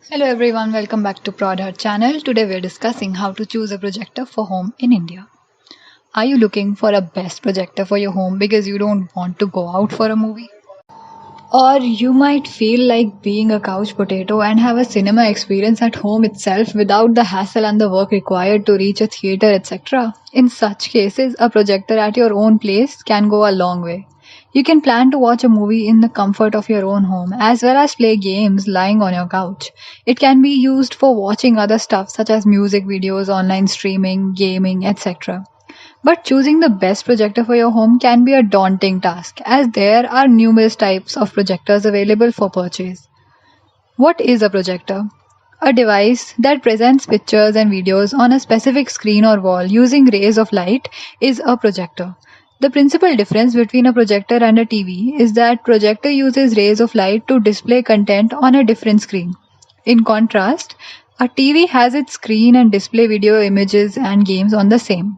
Hello everyone, welcome back to Prodhart channel. Today we're discussing how to choose a projector for home in India. Are you looking for a best projector for your home because you don't want to go out for a movie? Or you might feel like being a couch potato and have a cinema experience at home itself without the hassle and the work required to reach a theater, etc. In such cases, a projector at your own place can go a long way. You can plan to watch a movie in the comfort of your own home as well as play games lying on your couch. It can be used for watching other stuff such as music videos, online streaming, gaming, etc. But choosing the best projector for your home can be a daunting task as there are numerous types of projectors available for purchase. What is a projector? A device that presents pictures and videos on a specific screen or wall using rays of light is a projector. The principal difference between a projector and a TV is that projector uses rays of light to display content on a different screen. In contrast, a TV has its screen and display video images and games on the same.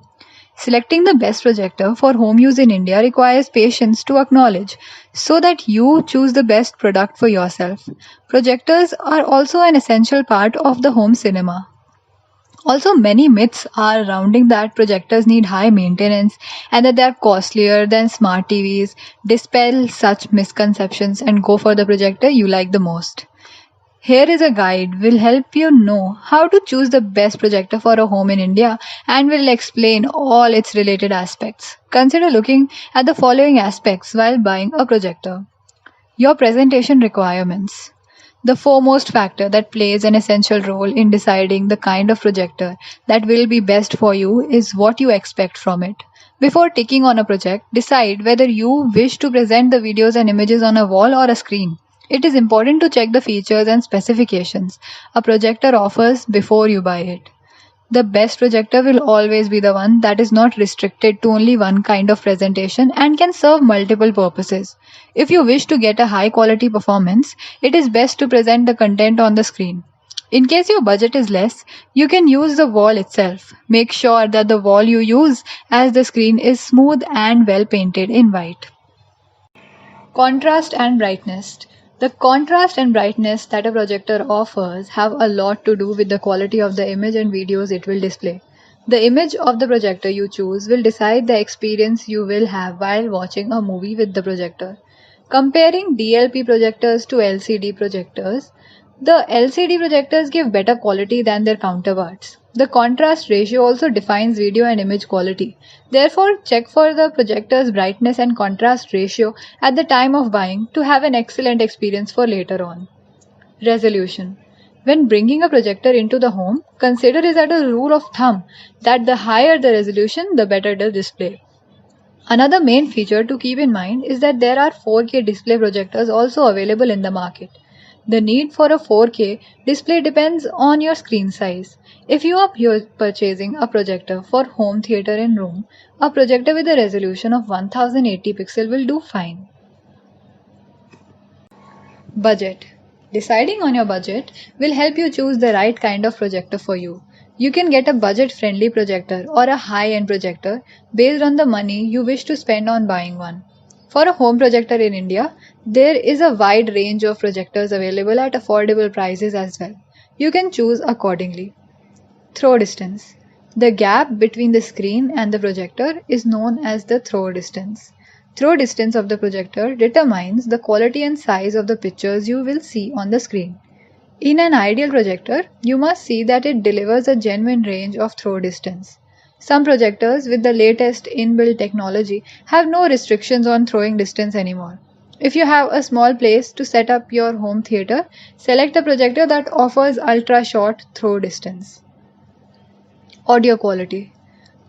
Selecting the best projector for home use in India requires patience to acknowledge so that you choose the best product for yourself. Projectors are also an essential part of the home cinema. Also, many myths are surrounding that projectors need high maintenance and that they are costlier than smart TVs. Dispel such misconceptions and go for the projector you like the most. Here is a guide will help you know how to choose the best projector for a home in India and will explain all its related aspects. Consider looking at the following aspects while buying a projector. Your presentation requirements. The foremost factor that plays an essential role in deciding the kind of projector that will be best for you is what you expect from it. Before taking on a project, decide whether you wish to present the videos and images on a wall or a screen. It is important to check the features and specifications a projector offers before you buy it. The best projector will always be the one that is not restricted to only one kind of presentation and can serve multiple purposes. If you wish to get a high quality performance, it is best to present the content on the screen. In case your budget is less, you can use the wall itself. Make sure that the wall you use as the screen is smooth and well painted in white. Contrast and brightness. The contrast and brightness that a projector offers have a lot to do with the quality of the image and videos it will display. The image of the projector you choose will decide the experience you will have while watching a movie with the projector. Comparing DLP projectors to LCD projectors, the LCD projectors give better quality than their counterparts. The contrast ratio also defines video and image quality. Therefore, check for the projector's brightness and contrast ratio at the time of buying to have an excellent experience for later on. Resolution. When bringing a projector into the home, consider it as a rule of thumb that the higher the resolution, the better the display. Another main feature to keep in mind is that there are 4K display projectors also available in the market. The need for a 4K display depends on your screen size. If you are purchasing a projector for home theater in room, a projector with a resolution of 1080 pixel will do fine. Budget. Deciding on your budget will help you choose the right kind of projector for you. You can get a budget-friendly projector or a high-end projector based on the money you wish to spend on buying one. For a home projector in India, there is a wide range of projectors available at affordable prices as well. You can choose accordingly. Throw distance. The gap between the screen and the projector is known as the throw distance. Throw distance of the projector determines the quality and size of the pictures you will see on the screen. In an ideal projector, you must see that it delivers a genuine range of throw distance. Some projectors with the latest inbuilt technology have no restrictions on throwing distance anymore. If you have a small place to set up your home theater, select a projector that offers ultra short throw distance. Audio quality.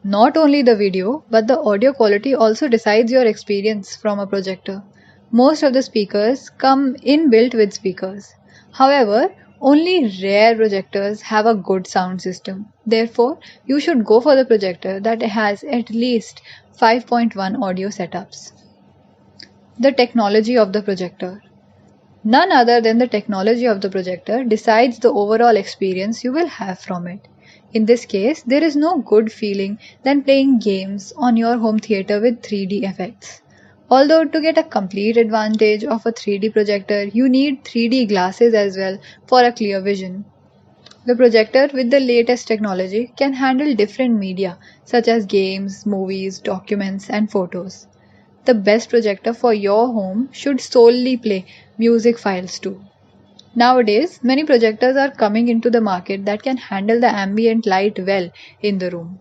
Not only the video, but the audio quality also decides your experience from a projector. Most of the speakers come inbuilt with speakers. However, only rare projectors have a good sound system. Therefore, you should go for the projector that has at least 5.1 audio setups. The technology of the projector. None other than the technology of the projector decides the overall experience you will have from it. In this case, there is no good feeling than playing games on your home theater with 3D effects. Although to get a complete advantage of a 3D projector, you need 3D glasses as well for a clear vision. The projector with the latest technology can handle different media such as games, movies, documents, and photos. The best projector for your home should solely play music files too. Nowadays, many projectors are coming into the market that can handle the ambient light well in the room.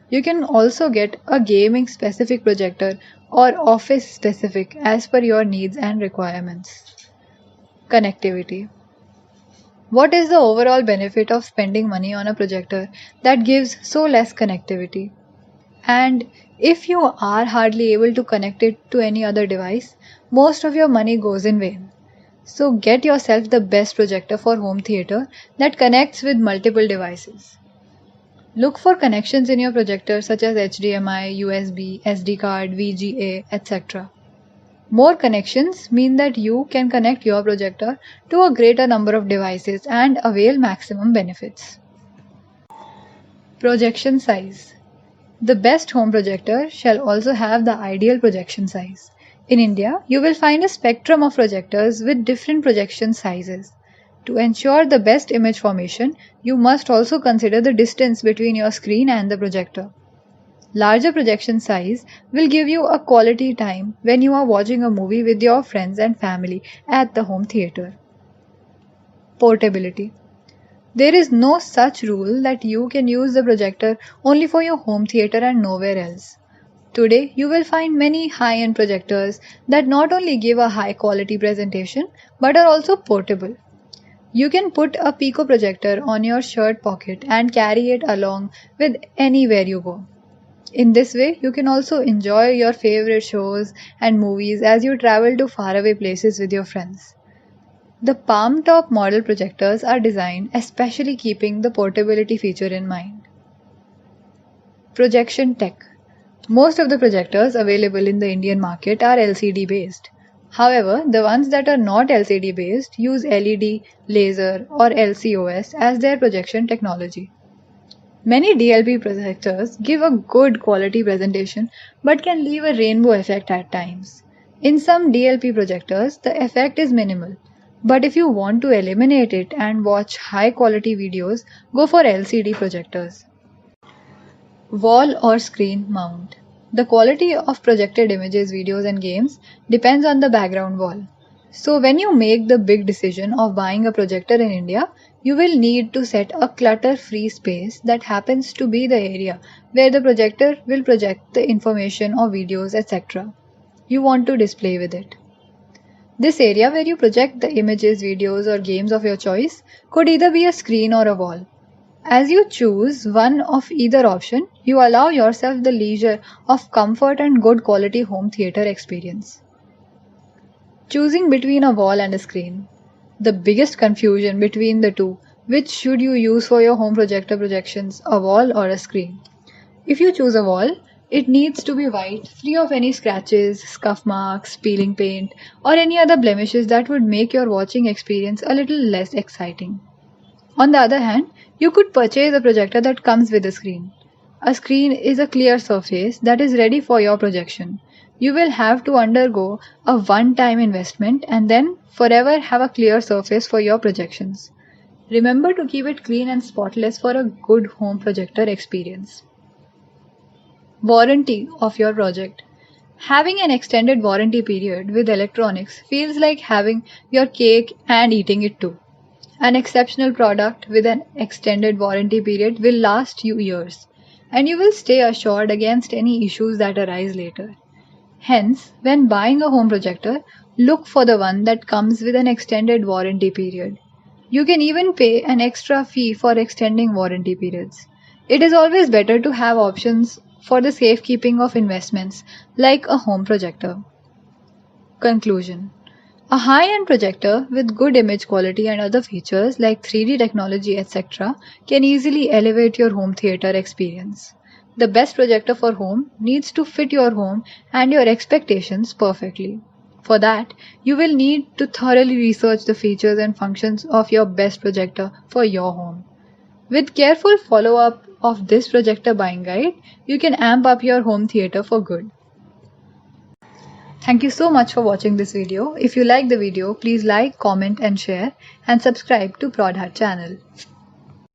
You can also get a gaming specific projector or office specific as per your needs and requirements. Connectivity. What is the overall benefit of spending money on a projector that gives so less connectivity? And if you are hardly able to connect it to any other device, most of your money goes in vain. So get yourself the best projector for home theater that connects with multiple devices. Look for connections in your projector such as HDMI, USB, SD card, VGA, etc. More connections mean that you can connect your projector to a greater number of devices and avail maximum benefits. Projection size. The best home projector shall also have the ideal projection size. In India, you will find a spectrum of projectors with different projection sizes. To ensure the best image formation, you must also consider the distance between your screen and the projector. Larger projection size will give you a quality time when you are watching a movie with your friends and family at the home theater. Portability. There is no such rule that you can use the projector only for your home theater and nowhere else. Today, you will find many high-end projectors that not only give a high-quality presentation but are also portable. You can put a Pico projector on your shirt pocket and carry it along with anywhere you go. In this way, you can also enjoy your favorite shows and movies as you travel to faraway places with your friends. The palm top model projectors are designed especially keeping the portability feature in mind. Projection tech. Most of the projectors available in the Indian market are LCD based. However, the ones that are not LCD based use LED, laser, or LCOS as their projection technology. Many DLP projectors give a good quality presentation but can leave a rainbow effect at times. In some DLP projectors, the effect is minimal. But if you want to eliminate it and watch high quality videos, go for LCD projectors. Wall or screen mount. The quality of projected images, videos, and games depends on the background wall. So, when you make the big decision of buying a projector in India, you will need to set a clutter free space that happens to be the area where the projector will project the information or videos, etc. you want to display with it. This area where you project the images, videos, or games of your choice could either be a screen or a wall. As you choose one of either option, you allow yourself the leisure of comfort and good quality home theater experience. Choosing between a wall and a screen. The biggest confusion between the two, which should you use for your home projector projections, a wall or a screen? If you choose a wall, it needs to be white, free of any scratches, scuff marks, peeling paint, or any other blemishes that would make your watching experience a little less exciting. On the other hand, you could purchase a projector that comes with a screen. A screen is a clear surface that is ready for your projection. You will have to undergo a one-time investment and then forever have a clear surface for your projections. Remember to keep it clean and spotless for a good home projector experience. Warranty of your project. Having an extended warranty period with electronics feels like having your cake and eating it too. An exceptional product with an extended warranty period will last you years, and you will stay assured against any issues that arise later. Hence, when buying a home projector, look for the one that comes with an extended warranty period. You can even pay an extra fee for extending warranty periods. It is always better to have options for the safekeeping of investments like a home projector. Conclusion. A high-end projector with good image quality and other features like 3D technology etc. can easily elevate your home theater experience. The best projector for home needs to fit your home and your expectations perfectly. For that, you will need to thoroughly research the features and functions of your best projector for your home. With careful follow-up of this projector buying guide, you can amp up your home theater for good. Thank you so much for watching this video. If you like the video, please like, comment and share and subscribe to ProdHeart channel.